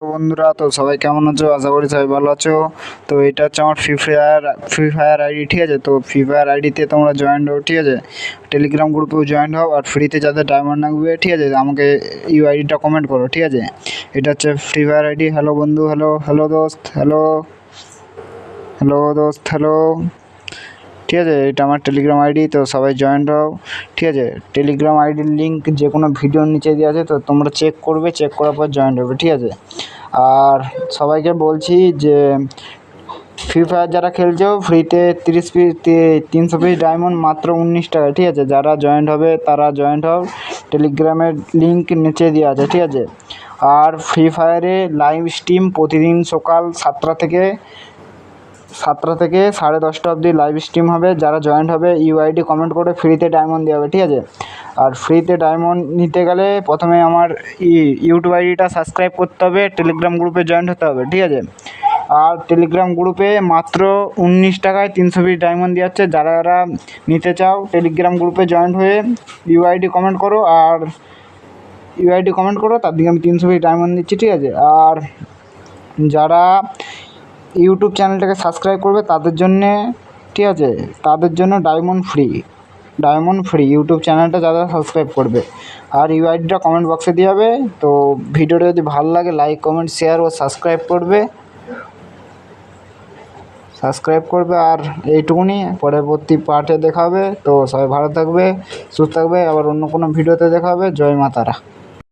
তো বন্ধুরা, তো সবাই কেমন আছো? আশা করি সবাই ভালো আছো। তো এটা হচ্ছে আমার ফ্রি ফায়ার আইডি, ঠিক আছে? তো ফ্রি ফায়ার আইডিতে তোমরা জয়েন হও, ঠিক আছে? টেলিগ্রাম গ্রুপেও জয়েন হও, আর ফ্রিতে যাদের ডায়মন্ড লাগবে, ঠিক আছে, আমাকে ইউ আইডিটা কমেন্ট করো, ঠিক আছে? এটা হচ্ছে ফ্রি ফায়ার আইডি। হ্যালো বন্ধু, হ্যালো হ্যালো দোস্ত, হ্যালো হ্যালো দোস্ত, হ্যালো। ঠিক আছে, এটা আমার টেলিগ্রাম আইডি, তো সবাই জয়েন্ট হও, ঠিক আছে? টেলিগ্রাম আইডির লিঙ্ক যে কোনো ভিডিওর নিচে দেওয়া আছে, তো তোমরা চেক করবে, চেক করার পর জয়েন্ট হবে, ঠিক আছে? আর সবাইকে বলছি যে ফ্রি ফায়ার যারা খেলছো, ফ্রিতে 300 পিস ডায়মন্ড মাত্র 19 টাকায়, ঠিক আছে? যারা জয়েন্ট হবে তারা জয়েন্ট হও, টেলিগ্রামের লিঙ্ক নিচে দেওয়া আছে, ঠিক আছে? আর ফ্রি ফায়ারে লাইভ স্ট্রিম প্রতিদিন সকাল 7টা থেকে 10:30 অবধি লাইভ স্ট্রিম হবে। যারা জয়েন্ট হবে ইউআইডি কমেন্ট করে ফ্রিতে ডায়মন্ড দেওয়া হবে, ঠিক আছে? আর ফ্রিতে ডায়মন্ড নিতে গেলে প্রথমে আমার ইউটিউব আইডিটা সাবস্ক্রাইব করতে হবে, টেলিগ্রাম গ্রুপে জয়েন্ট হতে হবে, ঠিক আছে? আর টেলিগ্রাম গ্রুপে মাত্র 19 টাকায় 300 পিস ডায়মন্ড দেওয়া হচ্ছে। যারা যারা নিতে চাও টেলিগ্রাম গ্রুপে জয়েন্ট হয়ে ইউআইডি কমেন্ট করো, আর ইউআইডি কমেন্ট করো, তার দিকে আমি 300 পিস ডায়মন্ড দিচ্ছি, ঠিক আছে? আর যারা ইউটিউব চ্যানেলটাকে সাবস্ক্রাইব করবে তাদের জন্যে, ঠিক আছে, তাদের জন্য ডায়মন্ড ফ্রি ইউটিউব চ্যানেলটা যারা সাবস্ক্রাইব করবে। আর ইউআইডিটা কমেন্ট বক্সে দিয়ে হবে। তো ভিডিওটা যদি ভালো লাগে লাইক কমেন্ট শেয়ার ও সাবস্ক্রাইব করবে। আর এইটুকুনি, পরবর্তী পার্টে দেখা হবে। তো সবাই ভালো থাকবে, সুস্থ থাকবে, আবার অন্য কোনো ভিডিওতে দেখা হবে। জয় মা তারা।